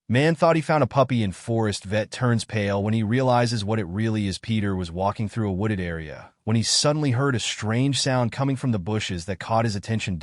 Man thought he found a puppy in forest. Vet turns pale when he realizes what it really is. Peter was walking through a wooded area when he suddenly heard a strange sound coming from the bushes that caught his attention.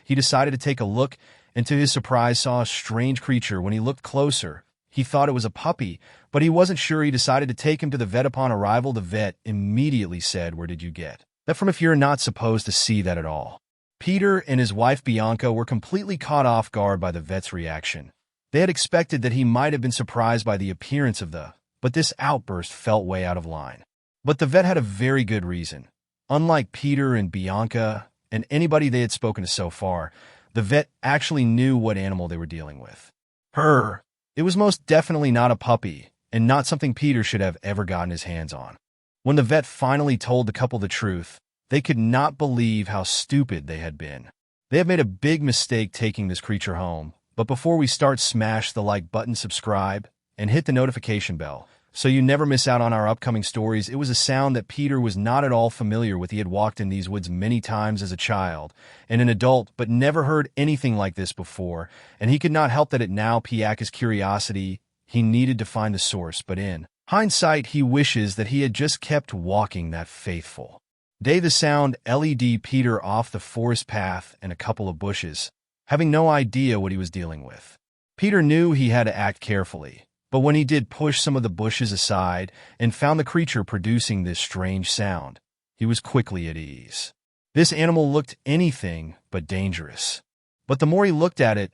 He decided to take a look and to his surprise saw a strange creature. When he looked closer, he thought it was a puppy, but he wasn't sure. He decided to take him to the vet. Upon arrival, the vet immediately said, "Where did you get that from? If you're not supposed to see that at all." Peter and his wife Bianca were completely caught off guard by the vet's reaction. They had expected that he might have been surprised by the appearance of but this outburst felt way out of line. But the vet had a very good reason. Unlike Peter and Bianca and anybody they had spoken to so far, the vet actually knew what animal they were dealing with. It was most definitely not a puppy, and not something Peter should have ever gotten his hands on. When the vet finally told the couple the truth, they could not believe how stupid they had been. They have made a big mistake taking this creature home, but before we start, smash the like button, subscribe, and hit the notification bell, so you never miss out on our upcoming stories. It was a sound that Peter was not at all familiar with. He had walked in these woods many times as a child and an adult, but never heard anything like this before, and he could not help that it now piqued his curiosity. He needed to find the source, but in hindsight, he wishes that he had just kept walking that faithful day. The sound led Peter off the forest path and a couple of bushes, having no idea what he was dealing with. Peter knew he had to act carefully, but when he did push some of the bushes aside and found the creature producing this strange sound, he was quickly at ease. This animal looked anything but dangerous, but the more he looked at it,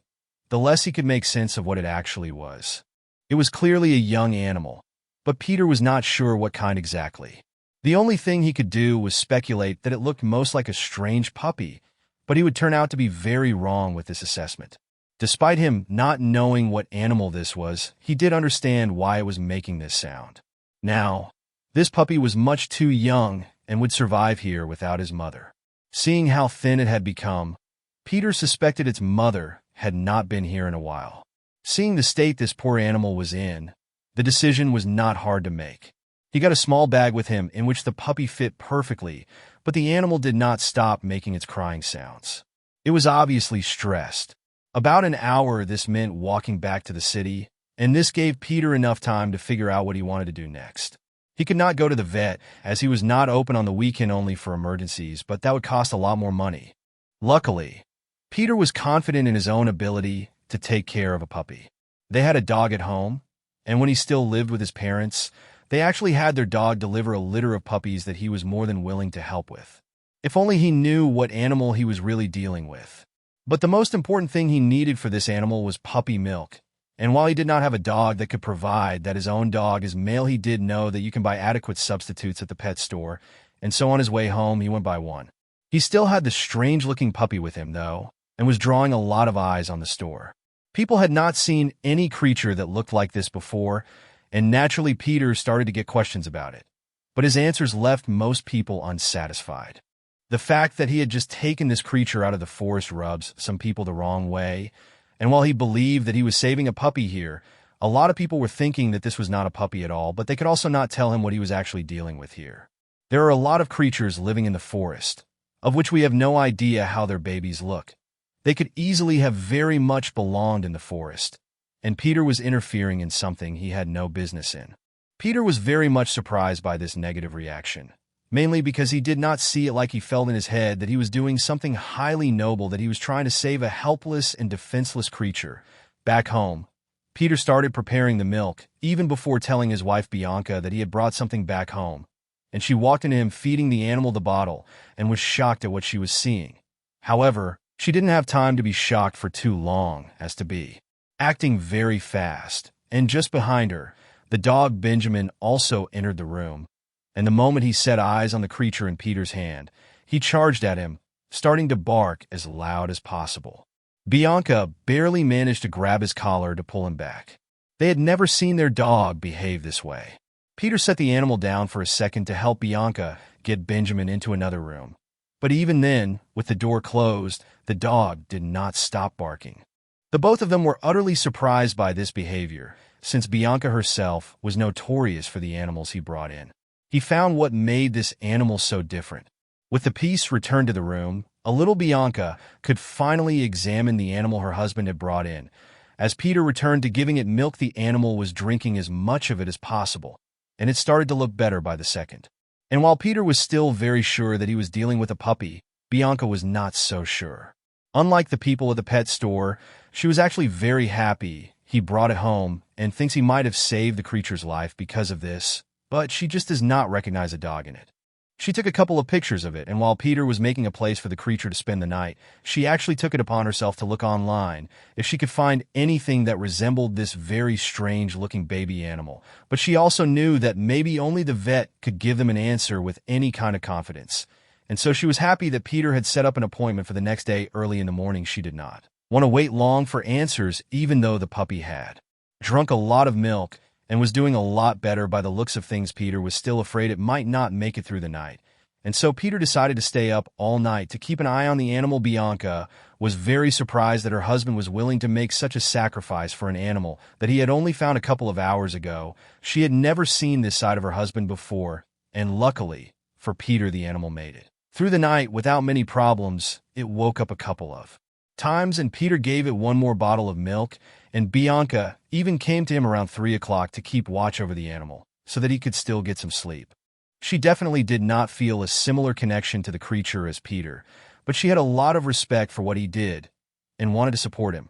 the less he could make sense of what it actually was. It was clearly a young animal, but Peter was not sure what kind exactly. The only thing he could do was speculate that it looked most like a strange puppy, but he would turn out to be very wrong with this assessment. Despite him not knowing what animal this was, he did understand why it was making this sound. Now, this puppy was much too young and would survive here without his mother. Seeing how thin it had become, Peter suspected its mother had not been here in a while. Seeing the state this poor animal was in, the decision was not hard to make. He got a small bag with him in which the puppy fit perfectly, but the animal did not stop making its crying sounds. It was obviously stressed. About an hour this meant walking back to the city, and this gave Peter enough time to figure out what he wanted to do next. He could not go to the vet, as he was not open on the weekend, only for emergencies, but that would cost a lot more money. Luckily, Peter was confident in his own ability to take care of a puppy. They had a dog at home, and when he still lived with his parents, they actually had their dog deliver a litter of puppies that he was more than willing to help with. If only he knew what animal he was really dealing with. But the most important thing he needed for this animal was puppy milk. And while he did not have a dog that could provide that, his own dog is male, he did know that you can buy adequate substitutes at the pet store, and so on his way home he went by one. He still had the strange-looking puppy with him, though, and was drawing a lot of eyes on the store. People had not seen any creature that looked like this before, and naturally Peter started to get questions about it. But his answers left most people unsatisfied. The fact that he had just taken this creature out of the forest rubs some people the wrong way, and while he believed that he was saving a puppy here, a lot of people were thinking that this was not a puppy at all, but they could also not tell him what he was actually dealing with here. There are a lot of creatures living in the forest, of which we have no idea how their babies look. They could easily have very much belonged in the forest, and Peter was interfering in something he had no business in. Peter was very much surprised by this negative reaction, mainly because he did not see it like he felt in his head that he was doing something highly noble, that he was trying to save a helpless and defenseless creature. Back home, Peter started preparing the milk, even before telling his wife Bianca that he had brought something back home, and she walked into him feeding the animal the bottle and was shocked at what she was seeing. However, she didn't have time to be shocked for too long, as to be acting very fast, and just behind her, the dog Benjamin also entered the room, and the moment he set eyes on the creature in Peter's hand, he charged at him, starting to bark as loud as possible. Bianca barely managed to grab his collar to pull him back. They had never seen their dog behave this way. Peter set the animal down for a second to help Bianca get Benjamin into another room. But even then, with the door closed, the dog did not stop barking. The both of them were utterly surprised by this behavior, since Bianca herself was notorious for the animals he brought in. He found what made this animal so different. With the peace returned to the room, a little Bianca could finally examine the animal her husband had brought in, As Peter returned to giving it milk, the animal was drinking as much of it as possible, and it started to look better by the second. And while Peter was still very sure that he was dealing with a puppy, Bianca was not so sure. Unlike the people at the pet store, she was actually very happy he brought it home and thinks he might have saved the creature's life because of this, but she just does not recognize a dog in it. She took a couple of pictures of it, and while Peter was making a place for the creature to spend the night, she actually took it upon herself to look online if she could find anything that resembled this very strange-looking baby animal. But she also knew that maybe only the vet could give them an answer with any kind of confidence. And so she was happy that Peter had set up an appointment for the next day early in the morning. She did not want to wait long for answers, even though the puppy had drunk a lot of milk and was doing a lot better by the looks of things. Peter was still afraid it might not make it through the night, and so Peter decided to stay up all night to keep an eye on the animal. Bianca was very surprised that her husband was willing to make such a sacrifice for an animal that he had only found a couple of hours ago. She had never seen this side of her husband before, and luckily for Peter, the animal made it through the night without many problems. It woke up a couple of times, and Peter gave it one more bottle of milk, and Bianca even came to him around 3 o'clock to keep watch over the animal so that he could still get some sleep. She definitely did not feel a similar connection to the creature as Peter, but she had a lot of respect for what he did and wanted to support him.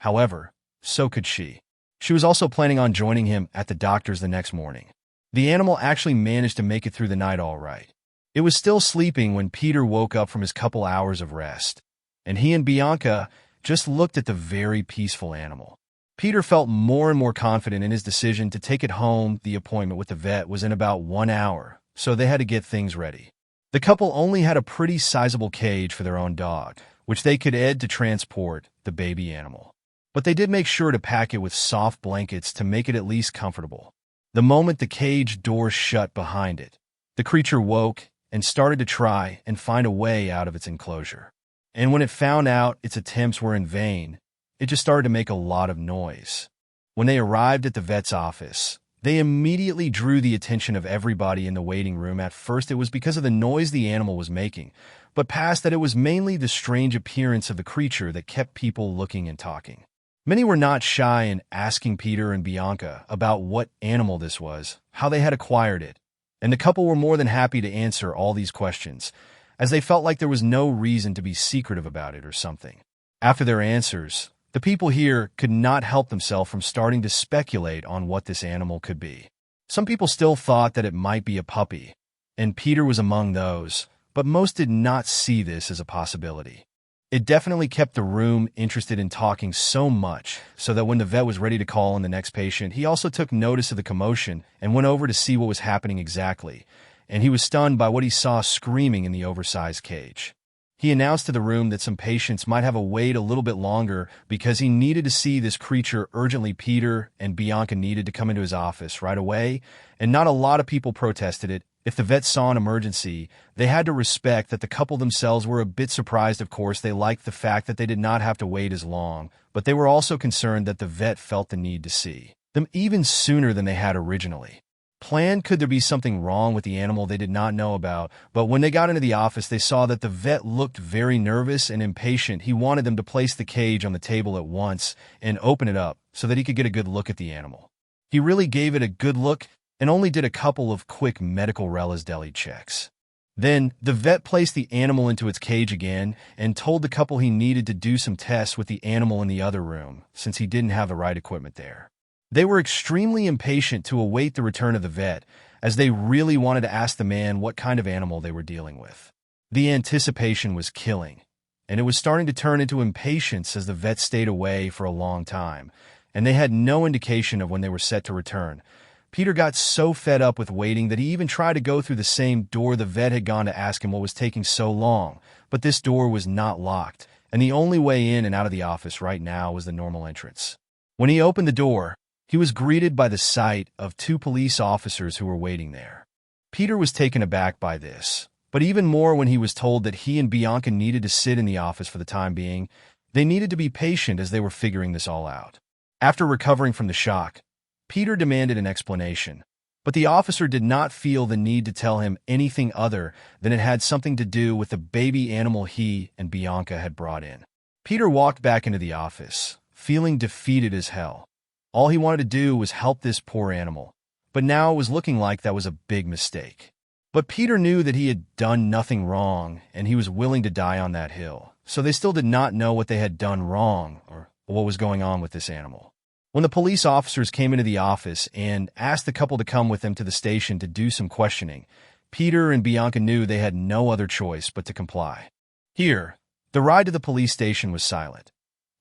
However, so could she. She was also planning on joining him at the doctor's the next morning. The animal actually managed to make it through the night all right. It was still sleeping when Peter woke up from his couple hours of rest, and he and Bianca just looked at the very peaceful animal. Peter felt more and more confident in his decision to take it home. The appointment with the vet was in about 1 hour, so they had to get things ready. The couple only had a pretty sizable cage for their own dog, which they could add to transport the baby animal. But they did make sure to pack it with soft blankets to make it at least comfortable. The moment the cage door shut behind it, the creature woke and started to try and find a way out of its enclosure. And when it found out its attempts were in vain, it just started to make a lot of noise. When they arrived at the vet's office, they immediately drew the attention of everybody in the waiting room. At first, it was because of the noise the animal was making, but past that, it was mainly the strange appearance of the creature that kept people looking and talking. Many were not shy in asking Peter and Bianca about what animal this was, how they had acquired it, and the couple were more than happy to answer all these questions, as they felt like there was no reason to be secretive about it or something. After their answers, the people here could not help themselves from starting to speculate on what this animal could be. Some people still thought that it might be a puppy, and Peter was among those, but most did not see this as a possibility. It definitely kept the room interested in talking so much so that when the vet was ready to call in the next patient, he also took notice of the commotion and went over to see what was happening exactly, and he was stunned by what he saw screaming in the oversized cage. He announced to the room that some patients might have to wait a little bit longer because he needed to see this creature urgently. Peter and Bianca needed to come into his office right away, and not a lot of people protested it. If the vet saw an emergency, they had to respect that. The couple themselves were a bit surprised, of course. They liked the fact that they did not have to wait as long, but they were also concerned that the vet felt the need to see them even sooner than they had originally planned. Could there be something wrong with the animal they did not know about? But when they got into the office, they saw that the vet looked very nervous and impatient. He wanted them to place the cage on the table at once and open it up so that he could get a good look at the animal. He really gave it a good look and only did a couple of quick medical deli checks. Then the vet placed the animal into its cage again and told the couple he needed to do some tests with the animal in the other room since he didn't have the right equipment there. They were extremely impatient to await the return of the vet, as they really wanted to ask the man what kind of animal they were dealing with. The anticipation was killing, and it was starting to turn into impatience as the vet stayed away for a long time, and they had no indication of when they were set to return. Peter got so fed up with waiting that he even tried to go through the same door the vet had gone to ask him what was taking so long, but this door was not locked, and the only way in and out of the office right now was the normal entrance. When he opened the door, he was greeted by the sight of 2 police officers who were waiting there. Peter was taken aback by this, but even more when he was told that he and Bianca needed to sit in the office for the time being. They needed to be patient as they were figuring this all out. After recovering from the shock, Peter demanded an explanation, but the officer did not feel the need to tell him anything other than it had something to do with the baby animal he and Bianca had brought in. Peter walked back into the office, feeling defeated as hell. All he wanted to do was help this poor animal, but now it was looking like that was a big mistake. But Peter knew that he had done nothing wrong, and he was willing to die on that hill, so they still did not know what they had done wrong or what was going on with this animal. When the police officers came into the office and asked the couple to come with them to the station to do some questioning, Peter and Bianca knew they had no other choice but to comply. Here, the ride to the police station was silent.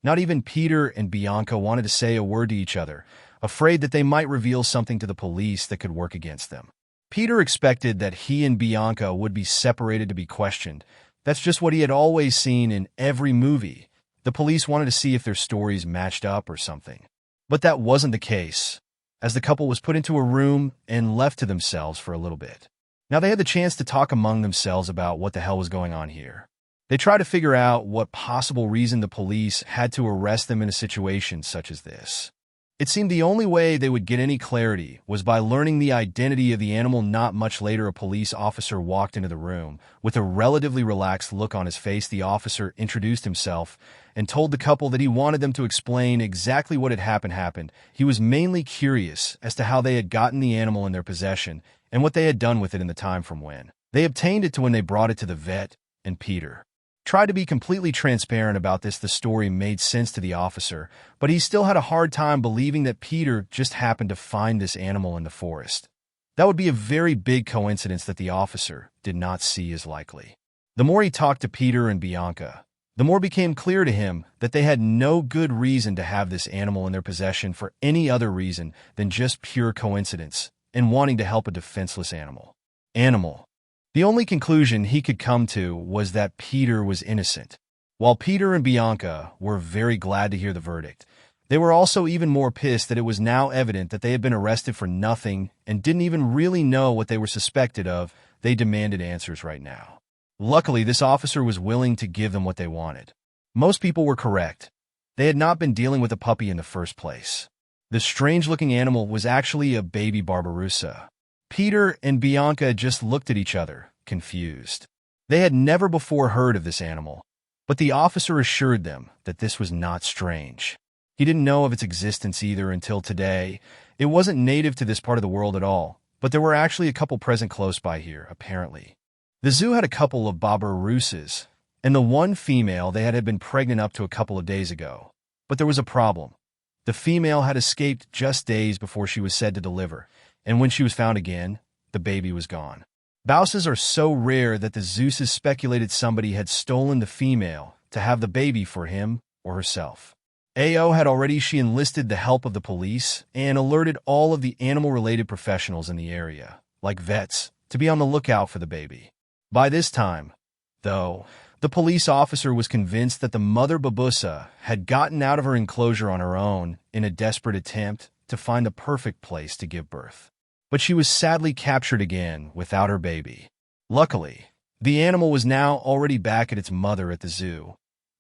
Not even Peter and Bianca wanted to say a word to each other, afraid that they might reveal something to the police that could work against them. Peter expected that he and Bianca would be separated to be questioned. That's just what he had always seen in every movie. The police wanted to see if their stories matched up or something. But that wasn't the case, as the couple was put into a room and left to themselves for a little bit. Now they had the chance to talk among themselves about what the hell was going on here. They tried to figure out what possible reason the police had to arrest them in a situation such as this. It seemed the only way they would get any clarity was by learning the identity of the animal. Not much later, a police officer walked into the room. With a relatively relaxed look on his face, the officer introduced himself and told the couple that he wanted them to explain exactly what had happened. He was mainly curious as to how they had gotten the animal in their possession and what they had done with it in the time from when they obtained it to when they brought it to the vet, and Peter tried to be completely transparent about this. The story made sense to the officer, but he still had a hard time believing that Peter just happened to find this animal in the forest. That would be a very big coincidence that the officer did not see as likely. The more he talked to Peter and Bianca, the more it became clear to him that they had no good reason to have this animal in their possession for any other reason than just pure coincidence and wanting to help a defenseless animal. The only conclusion he could come to was that Peter was innocent. While Peter and Bianca were very glad to hear the verdict, they were also even more pissed that it was now evident that they had been arrested for nothing and didn't even really know what they were suspected of. They demanded answers right now. Luckily, this officer was willing to give them what they wanted. Most people were correct. They had not been dealing with a puppy in the first place. The strange-looking animal was actually a baby Barbaroussa. Peter and Bianca just looked at each other, confused. They had never before heard of this animal, but the officer assured them that this was not strange. He didn't know of its existence either until today. It wasn't native to this part of the world at all, but there were actually a couple present close by here, apparently. The zoo had a couple of Barbaroussas, and the one female they had been pregnant up to a couple of days ago. But there was a problem. The female had escaped just days before she was said to deliver, and when she was found again, the baby was gone. Bouses are so rare that the Zeus's speculated somebody had stolen the female to have the baby for him or herself. AO had already enlisted the help of the police and alerted all of the animal-related professionals in the area, like vets, to be on the lookout for the baby. By this time, though, the police officer was convinced that the mother babusa had gotten out of her enclosure on her own in a desperate attempt to find the perfect place to give birth. But she was sadly captured again without her baby. Luckily, the animal was now already back at its mother at the zoo,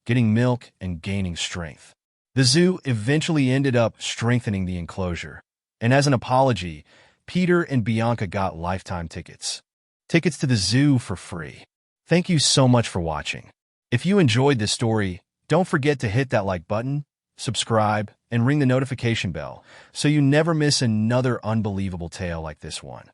getting milk and gaining strength. The zoo eventually ended up strengthening the enclosure, and as an apology, Peter and Bianca got lifetime tickets. Tickets to the zoo for free. Thank you so much for watching. If you enjoyed this story, don't forget to hit that like button, subscribe, and ring the notification bell so you never miss another unbelievable tale like this one.